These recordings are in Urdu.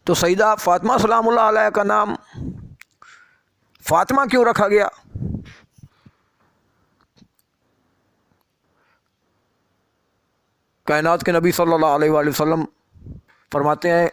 تو سیدہ فاطمہ سلام اللہ علیہ کا نام فاطمہ کیوں رکھا گیا؟ کائنات کے نبی صلی اللہ علیہ وآلہ وسلم فرماتے ہیں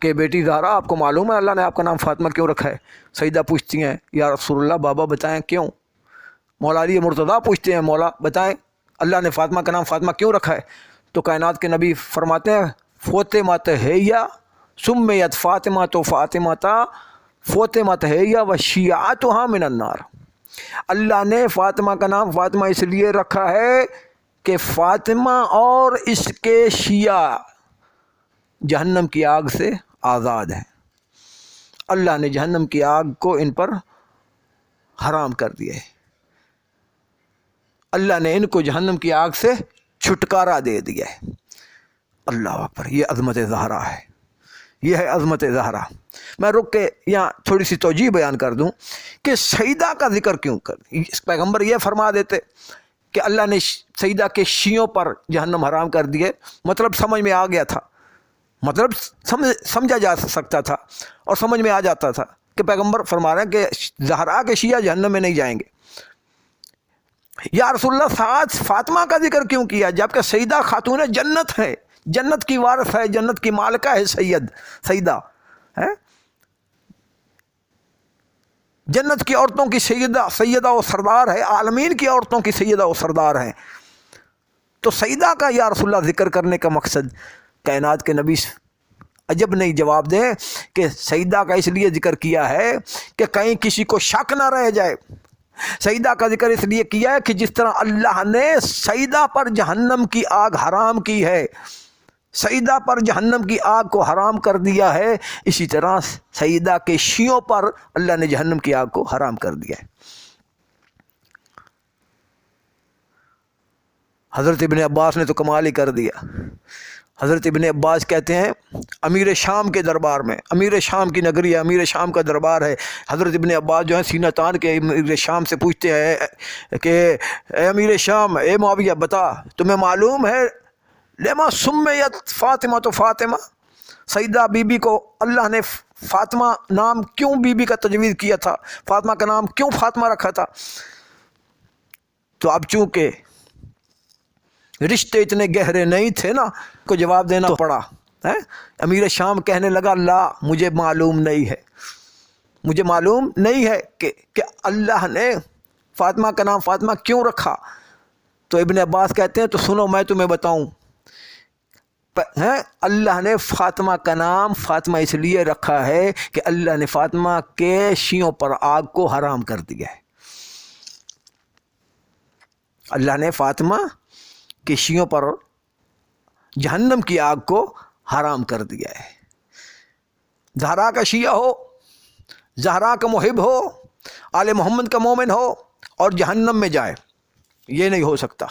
کہ بیٹی زہرا، آپ کو معلوم ہے اللہ نے آپ کا نام فاطمہ کیوں رکھا ہے؟ سیدہ پوچھتی ہیں یا رسول اللہ بابا بتائیں کیوں؟ مولا علی مرتضیٰ پوچھتے ہیں مولا بتائیں اللہ نے فاطمہ کا نام فاطمہ کیوں رکھا ہے؟ تو کائنات کے نبی فرماتے ہیں فاطمہ تہیہ سمیت فاطمہ تو فاطمہ تا فاطمہ تہیہ و شیعتها من النار۔ اللہ نے فاطمہ کا نام فاطمہ اس لیے رکھا ہے کہ فاطمہ اور اس کے شیعہ جہنم کی آگ سے آزاد ہیں۔ اللہ نے جہنم کی آگ کو ان پر حرام کر دیا ہے، اللہ نے ان کو جہنم کی آگ سے چھٹکارا دے دیا ہے۔ اللہ اکبر، یہ عظمت زہرا ہے، یہ ہے عظمت زہرا۔ میں رک کے یہاں تھوڑی سی توجیہ بیان کر دوں کہ سیدہ کا ذکر کیوں کر، پیغمبر یہ فرما دیتے کہ اللہ نے سیدہ کے شیعوں پر جہنم حرام کر دیے، مطلب سمجھ میں آ گیا تھا، مطلب سمجھا جا سکتا تھا اور سمجھ میں آ جاتا تھا کہ پیغمبر فرما رہے ہیں کہ زہرا کے شیعہ جہنم میں نہیں جائیں گے۔ یا رسول اللہ ساتھ فاطمہ کا ذکر کیوں کیا جبکہ سیدہ خاتون جنت ہے، جنت کی وارث ہے، جنت کی مالکہ ہے سیدہ ہے، جنت کی عورتوں کی سیدہ و سردار ہے، عالمین کی عورتوں کی سیدہ و سردار ہیں۔ تو سیدہ کا یا رسول اللہ ذکر کرنے کا مقصد، کائنات کے نبی عجب نہیں جواب دیں کہ سیدہ کا اس لیے ذکر کیا ہے کہ کہیں کسی کو شک نہ رہ جائے۔ سیدہ کا ذکر اس لیے کیا ہے کہ جس طرح اللہ نے سیدہ پر جہنم کی آگ حرام کی ہے، سیدہ پر جہنم کی آگ کو حرام کر دیا ہے، اسی طرح سیدہ کے شیعوں پر اللہ نے جہنم کی آگ کو حرام کر دیا ہے۔ حضرت ابن عباس نے تو کمال ہی کر دیا۔ حضرت ابن عباس کہتے ہیں امیر شام کے دربار میں، امیر شام کی نگری ہے، امیر شام کا دربار ہے، حضرت ابن عباس جو ہیں سینہ تان کے امیر شام سے پوچھتے ہیں کہ اے امیر شام، اے معاویہ بتا تمہیں معلوم ہے لما سمیت فاطمہ تو فاطمہ، سیدہ بی بی کو اللہ نے فاطمہ نام کیوں بی بی کا تجویز کیا تھا، فاطمہ کا نام کیوں فاطمہ رکھا تھا؟ تو اب چونکہ رشتے اتنے گہرے نہیں تھے نا، کو جواب دینا پڑا ہے۔ امیر شام کہنے لگا لا مجھے معلوم نہیں ہے، مجھے معلوم نہیں ہے کہ اللہ نے فاطمہ کا نام فاطمہ کیوں رکھا۔ تو ابن عباس کہتے ہیں تو سنو میں تمہیں بتاؤں، اللہ نے فاطمہ کا نام فاطمہ اس لیے رکھا ہے کہ اللہ نے فاطمہ کے شیعوں پر آگ کو حرام کر دیا ہے۔ اللہ نے فاطمہ کہ شیعوں پر جہنم کی آگ کو حرام کر دیا ہے۔ زہرا کا شیعہ ہو، زہرا کا محب ہو، آل محمد کا مومن ہو اور جہنم میں جائے، یہ نہیں ہو سکتا،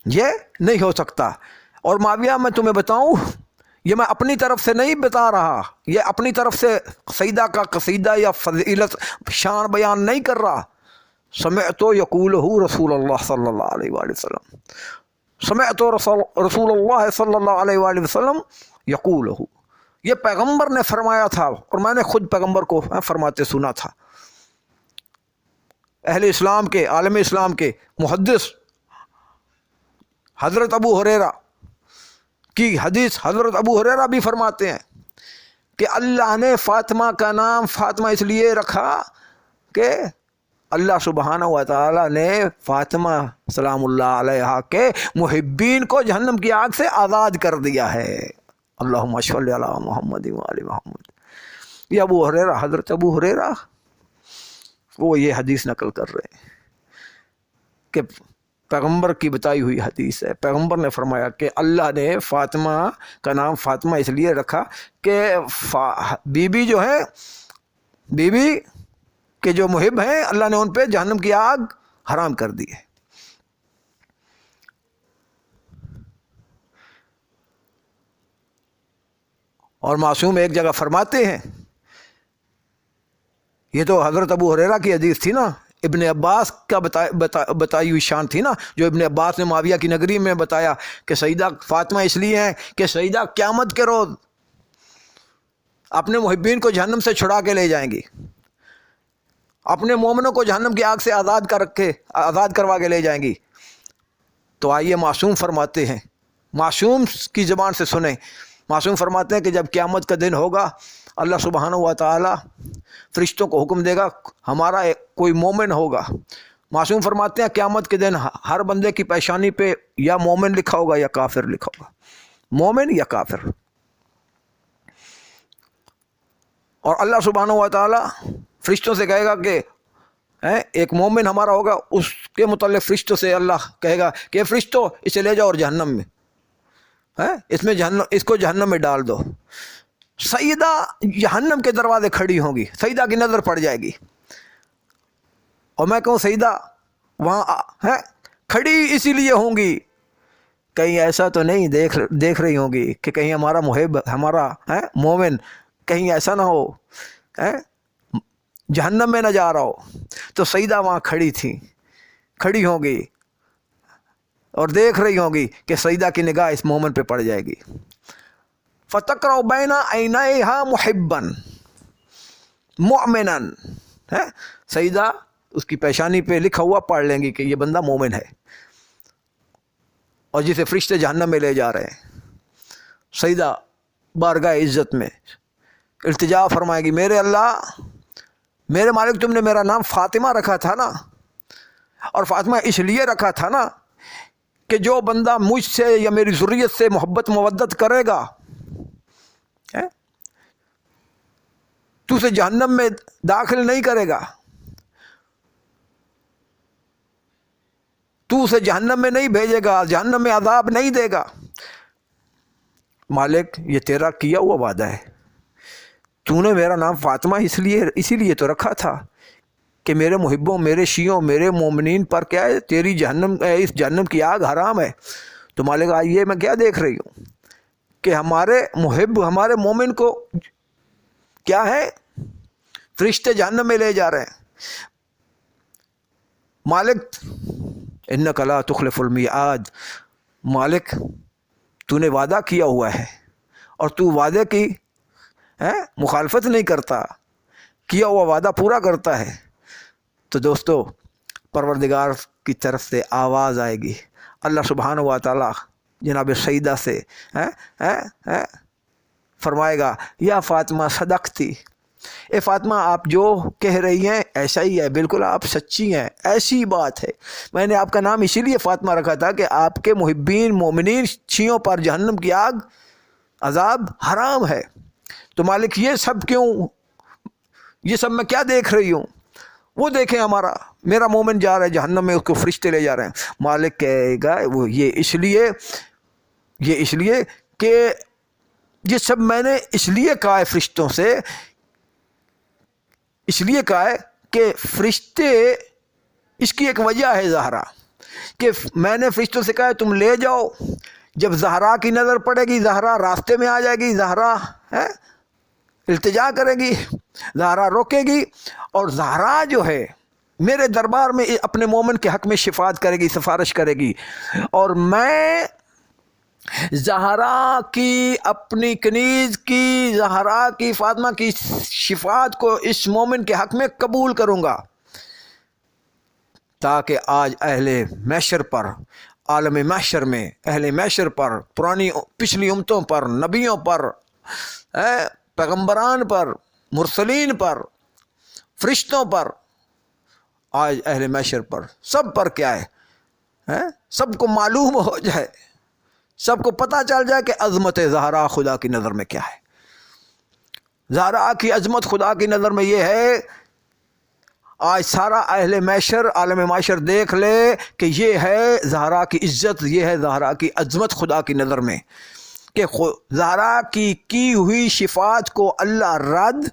یہ نہیں ہو سکتا۔ اور معاویہ میں تمہیں بتاؤں، یہ میں اپنی طرف سے نہیں بتا رہا، یہ اپنی طرف سے سیدہ کا قصیدہ یا فضیلت شان بیان نہیں کر رہا۔ سمعت یقولہ رسول اللہ صلی اللہ علیہ وآلہ وسلم، سمعت رسول اللہ صلی اللہ علیہ وآلہ وسلم یقولہ، یہ پیغمبر نے فرمایا تھا اور میں نے خود پیغمبر کو فرماتے سنا تھا۔ اہل اسلام کے، عالم اسلام کے محدث حضرت ابو ہریرہ کی حدیث، حضرت ابو ہریرہ بھی فرماتے ہیں کہ اللہ نے فاطمہ کا نام فاطمہ اس لیے رکھا کہ اللہ سبحانہ و تعالیٰ نے فاطمہ سلام اللہ علیہ کے محبین کو جہنم کی آگ سے آزاد کر دیا ہے۔ اللہم صلی علی محمد و آل محمد۔ یہ ابو ہریرہ، حضرت ابو ہریرہ وہ یہ حدیث نقل کر رہے ہیں کہ پیغمبر کی بتائی ہوئی حدیث ہے۔ پیغمبر نے فرمایا کہ اللہ نے فاطمہ کا نام فاطمہ اس لیے رکھا کہ بی بی جو ہے، بی بی کہ جو محب ہیں اللہ نے ان پہ جہنم کی آگ حرام کر دی ہے۔ اور معصوم ایک جگہ فرماتے ہیں، یہ تو حضرت ابو ہریرہ کی حدیث تھی نا، ابن عباس کا بتائی ہوئی شان تھی نا، جو ابن عباس نے معاویہ کی نگری میں بتایا کہ سیدہ فاطمہ اس لیے ہیں کہ سیدہ قیامت کے روز اپنے محبین کو جہنم سے چھڑا کے لے جائیں گی، اپنے مومنوں کو جہنم کی آگ سے آزاد کروا کے لے جائیں گی۔ تو آئیے معصوم فرماتے ہیں، معصوم کی زبان سے سنیں، معصوم فرماتے ہیں کہ جب قیامت کا دن ہوگا اللہ سبحانہ و تعالی فرشتوں کو حکم دے گا، ہمارا کوئی مومن ہوگا۔ معصوم فرماتے ہیں قیامت کے دن ہر بندے کی پیشانی پہ یا مومن لکھا ہوگا یا کافر لکھا ہوگا، مومن یا کافر۔ اور اللہ سبحانہ و تعالی فرشتوں سے کہے گا کہ ایک مومن ہمارا ہوگا، اس کے متعلق فرشتوں سے اللہ کہے گا کہ فرشتوں اسے لے جاؤ اور جہنم میں اس کو جہنم میں ڈال دو۔ سیدہ جہنم کے دروازے کھڑی ہوں گی، سیدہ کی نظر پڑ جائے گی، اور میں کہوں سیدہ وہاں کھڑی اسی لیے ہوں گی، کہیں ایسا تو نہیں دیکھ رہی ہوں گی کہ کہیں ہمارا محب، ہمارا مومن کہیں ایسا نہ ہو جہنم میں نہ جا رہا ہو۔ تو سیدہ وہاں کھڑی ہوں گی اور دیکھ رہی ہوں گی کہ سیدہ کی نگاہ اس مومن پہ پڑ جائے گی۔ فَتَقْرَأُ بَيْنَ عَيْنَيْهَا مُحِبًّا مُؤْمِنًا، سیدہ اس کی پیشانی پہ لکھا ہوا پڑھ لیں گی کہ یہ بندہ مومن ہے، اور جسے فرشتے جہنم میں لے جا رہے ہیں۔ سیدہ بارگاہ عزت میں التجا فرمائے گی، میرے اللہ، میرے مالک، تم نے میرا نام فاطمہ رکھا تھا نا، اور فاطمہ اس لیے رکھا تھا نا کہ جو بندہ مجھ سے یا میری ذریت سے محبت مودت کرے گا تو اسے جہنم میں داخل نہیں کرے گا، تو اسے جہنم میں نہیں بھیجے گا، جہنم میں عذاب نہیں دے گا۔ مالک یہ تیرا کیا ہوا وعدہ ہے، تو نے میرا نام فاطمہ اسی لیے تو رکھا تھا کہ میرے محبوں، میرے شیعوں، میرے مومنین پر کیا ہے تیری اس جہنم کی آگ حرام ہے۔ تو مالک آئیے میں کیا دیکھ رہی ہوں کہ ہمارے محب، ہمارے مومن کو کیا ہے فرشتے جہنم میں لے جا رہے ہیں۔ مالک انک لا تخلف المیعاد، مالک تو نے وعدہ کیا ہوا ہے اور تو وعدے کی مخالفت نہیں کرتا، کیا ہوا وعدہ پورا کرتا ہے۔ تو دوستو پروردگار کی طرف سے آواز آئے گی، اللہ سبحانہ و تعالی جناب سیدہ سے فرمائے گا، یا فاطمہ صدقتی، اے فاطمہ آپ جو کہہ رہی ہیں ایسا ہی ہے، بالکل آپ سچی ہیں، ایسی بات ہے، میں نے آپ کا نام اسی لیے فاطمہ رکھا تھا کہ آپ کے محبین مومنین شیعوں پر جہنم کی آگ عذاب حرام ہے۔ تو مالک یہ سب کیوں، یہ سب میں کیا دیکھ رہی ہوں؟ وہ دیکھیں میرا مومن جا رہا ہے جہنم میں، اس کو فرشتے لے جا رہے ہیں۔ مالک کہے گا وہ یہ اس لیے کہ یہ سب میں نے اس لیے کہا ہے فرشتوں سے، اس لیے کہا ہے کہ فرشتے، اس کی ایک وجہ ہے زہرا، کہ میں نے فرشتوں سے کہا ہے تم لے جاؤ، جب زہرا کی نظر پڑے گی زہرا راستے میں آ جائے گی، زہرا التجا کرے گی، زہرا روکے گی، اور زہرا جو ہے میرے دربار میں اپنے مومن کے حق میں شفاعت کرے گی، سفارش کرے گی، اور میں زہرا کی، اپنی کنیز کی، زہرا کی، فاطمہ کی شفاعت کو اس مومن کے حق میں قبول کروں گا، تاکہ آج اہل محشر پر، عالم محشر میں اہل محشر پر، پچھلی امتوں پر، نبیوں پر، پیغمبران پر، مرسلین پر، فرشتوں پر، آج اہل محشر پر، سب پر کیا ہے سب کو معلوم ہو جائے، سب کو پتہ چل جائے کہ عظمت زہرا خدا کی نظر میں کیا ہے۔ زہرا کی عظمت خدا کی نظر میں یہ ہے، آج سارا اہل محشر، عالم محشر دیکھ لے کہ یہ ہے زہرا کی عزت، یہ ہے زہرا کی عظمت خدا کی نظر میں، کہ زہرا کی ہوئی شفاعت کو اللہ رد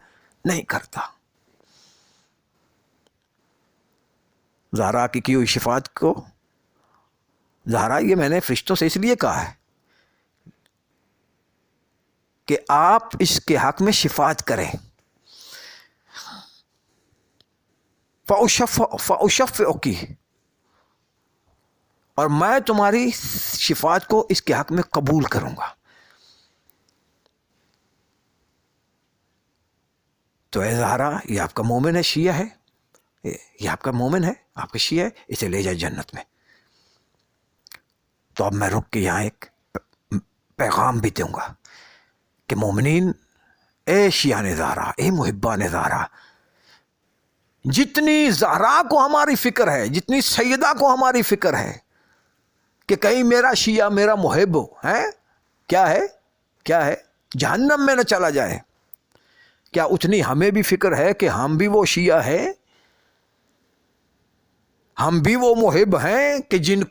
نہیں کرتا۔ زہرا کی ہوئی شفاعت کو، زہرا یہ میں نے فرشتوں سے اس لیے کہا ہے کہ آپ اس کے حق میں شفاعت کریں، فَأُشَفِّعُكِ، اور میں تمہاری شفاعت کو اس کے حق میں قبول کروں گا۔ تو اے زہرا یہ آپ کا مومن ہے، شیعہ ہے، یہ آپ کا مومن ہے، آپ کا شیعہ ہے، اسے لے جائے جنت میں۔ تو اب میں رک کے یہاں ایک پیغام بھی دوں گا کہ مومنین، اے شیعہ زہرا، اے محبان زہرا، جتنی زہرا کو ہماری فکر ہے، جتنی سیدہ کو ہماری فکر ہے کہ کہیں میرا شیعہ میرا محب ہے کیا ہے جہنم میں نہ چلا جائے، کیا اتنی ہمیں بھی فکر ہے کہ ہم بھی وہ شیعہ ہیں، ہم بھی وہ محب ہیں کہ جن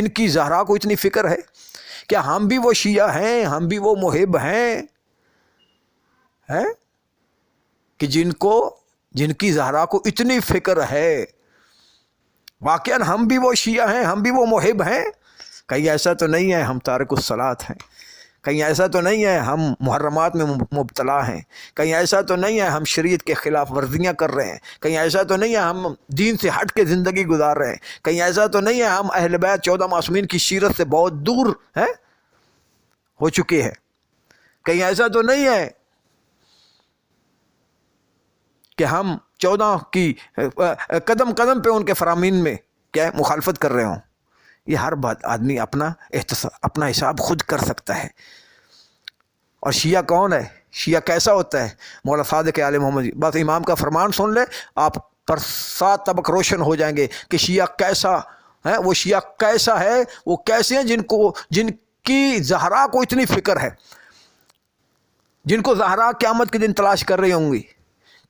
کی زہرا کو اتنی فکر ہے؟ کیا ہم بھی وہ شیعہ ہیں، ہم بھی وہ محب ہیں کہ جن کی زہرا کو اتنی فکر ہے؟ واقعاً ہم بھی وہ شیعہ ہیں، ہم بھی وہ محب ہیں؟ کہیں ایسا تو نہیں ہے ہم تارک الصلاۃ ہیں، کہیں ایسا تو نہیں ہے ہم محرمات میں مبتلا ہیں، کہیں ایسا تو نہیں ہے ہم شریعت کے خلاف ورزیاں کر رہے ہیں، کہیں ایسا تو نہیں ہے ہم دین سے ہٹ کے زندگی گزار رہے ہیں، کہیں ایسا تو نہیں ہے ہم اہل بیت 14 معصومین کی سیرت سے بہت دور ہو چکے ہیں، کہیں ایسا تو نہیں ہے کہ ہم 14 کی قدم قدم پہ ان کے فرامین میں کیا مخالفت کر رہے ہوں۔ یہ ہر بات آدمی اپنا حساب خود کر سکتا ہے۔ اور شیعہ کون ہے، شیعہ کیسا ہوتا ہے؟ مولا صادق آل محمد، بس امام کا فرمان سن لے آپ پر 7 طبق روشن ہو جائیں گے کہ شیعہ کیسا ہے، وہ شیعہ کیسا ہے، وہ کیسے ہیں جن کی زہرا کو اتنی فکر ہے، جن کو زہرا قیامت کے دن تلاش کر رہی ہوں گی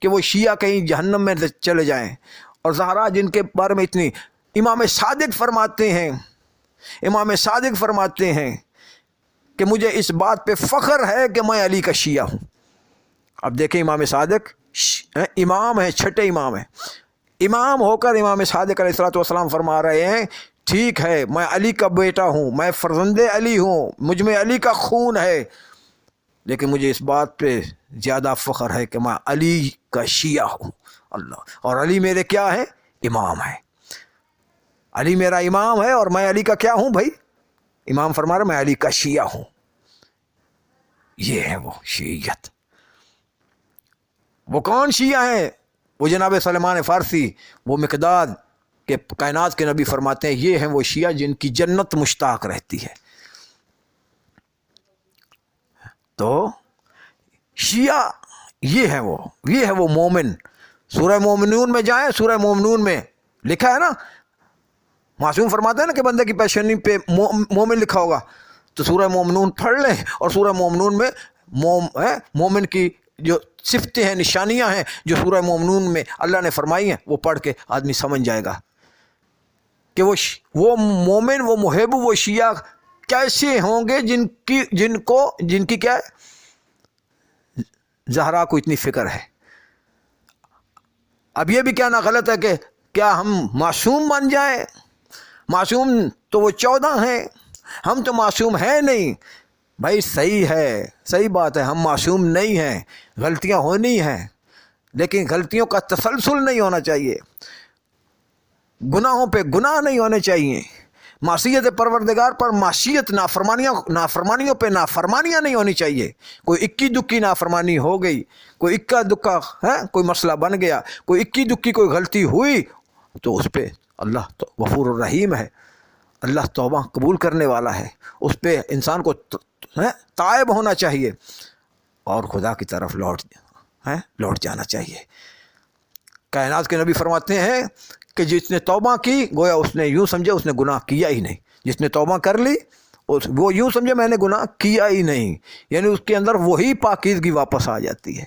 کہ وہ شیعہ کہیں جہنم میں چلے جائیں، اور زہرا جن کے بارے میں اتنی امام صادق فرماتے ہیں کہ مجھے اس بات پہ فخر ہے کہ میں علی کا شیعہ ہوں۔ اب دیکھیں امام صادق امام ہے، چھٹے امام ہیں، امام ہو کر امام صادق علیہ الصلوۃ والسلام فرما رہے ہیں ٹھیک ہے میں علی کا بیٹا ہوں، میں فرزند علی ہوں، مجھ میں علی کا خون ہے، لیکن مجھے اس بات پہ زیادہ فخر ہے کہ میں علی کا شیعہ ہوں۔ اللہ، اور علی میرے کیا ہے؟ امام ہے، علی میرا امام ہے، اور میں علی کا کیا ہوں بھائی؟ امام فرما رہا میں علی کا شیعہ ہوں۔ یہ ہے وہ شیعیت۔ وہ کون شیعہ ہیں؟ وہ جناب سلمان فارسی، وہ مقداد کہ کائنات کے نبی فرماتے ہیں یہ ہیں وہ شیعہ جن کی جنت مشتاق رہتی ہے۔ تو شیعہ یہ ہے وہ مومن۔ سورہ مومنون میں جائیں، سورہ مومنون میں لکھا ہے نا، معصوم فرماتے ہیں نا کہ بندے کی پیشانی پہ مومن لکھا ہوگا، تو سورہ مومنون پڑھ لیں، اور سورہ مومنون میں مومن کی جو صفتیں ہیں، نشانیاں ہیں جو سورہ مومنون میں اللہ نے فرمائی ہیں، وہ پڑھ کے آدمی سمجھ جائے گا کہ وہ مومن، وہ محب، وہ شیعہ کیسے ہوں گے جن کی کیا ہے؟ زہرا کو اتنی فکر ہے۔ اب یہ بھی کہنا غلط ہے کہ کیا ہم معصوم بن جائیں؟ معصوم تو وہ 14 ہیں، ہم تو معصوم ہیں نہیں۔ بھائی صحیح ہے، صحیح بات ہے، ہم معصوم نہیں ہیں، غلطیاں ہونی ہیں، لیکن غلطیوں کا تسلسل نہیں ہونا چاہیے، گناہوں پہ گناہ نہیں ہونے چاہیے، معصیت پروردگار پر معصیت، نافرمانیوں پہ نافرمانیاں نہیں ہونی چاہیے۔ کوئی اکی دکی نافرمانی ہو گئی، کوئی اکا دکا کوئی مسئلہ بن گیا، کوئی اکی دکی کوئی غلطی ہوئی، تو اس پہ اللہ تو غفور الرحیم ہے، اللہ توبہ قبول کرنے والا ہے، اس پہ انسان کو تائب ہونا چاہیے اور خدا کی طرف لوٹ جانا چاہیے۔ کائنات کے نبی فرماتے ہیں کہ جس نے توبہ کی گویا اس نے یوں سمجھے اس نے گناہ کیا ہی نہیں، جس نے توبہ کر لی وہ یوں سمجھے میں نے گناہ کیا ہی نہیں، یعنی اس کے اندر وہی پاکیزگی واپس آ جاتی ہے،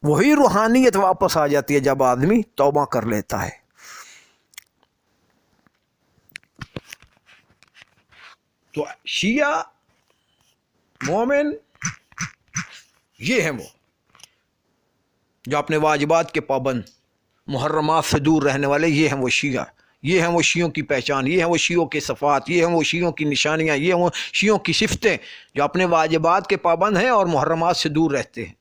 وہی روحانیت واپس آ جاتی ہے جب آدمی توبہ کر لیتا ہے۔ تو شیعہ مومن یہ ہیں وہ جو اپنے واجبات کے پابند، محرمات سے دور رہنے والے، یہ ہیں وہ شیعہ، یہ ہیں وہ شیعوں کی پہچان، یہ ہیں وہ شیعوں کے صفات، یہ ہیں وہ شیعوں کی نشانیاں، یہ ہیں وہ شیعوں کی صفتیں جو اپنے واجبات کے پابند ہیں اور محرمات سے دور رہتے ہیں۔